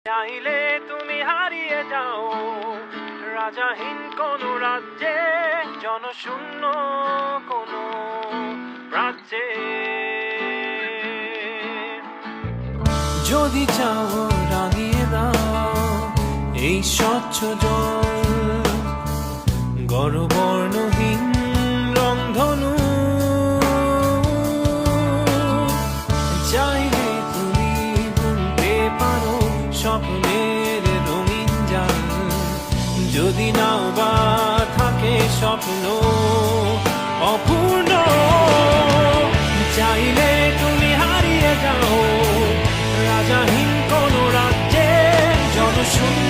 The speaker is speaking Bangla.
চাইলে তুমি হারিয়ে যাও রাজাহীন কোন রাজ্যে, জনশূন্য কোন রাজ্যে। যদি চাও রাঙিয়ে দাও এই স্বচ্ছ জল, গড়বর্ণহীন রংধনু। চাইলে তুমি বুনতে পারো স্বপ্নের রঙিন জাল, যদি নাও বা থাকে স্বপ্ন অপূর্ণ। চাইলে তুমি হারিয়ে যাও রাজাহীন কোন রাজ্যে, জনশূন্য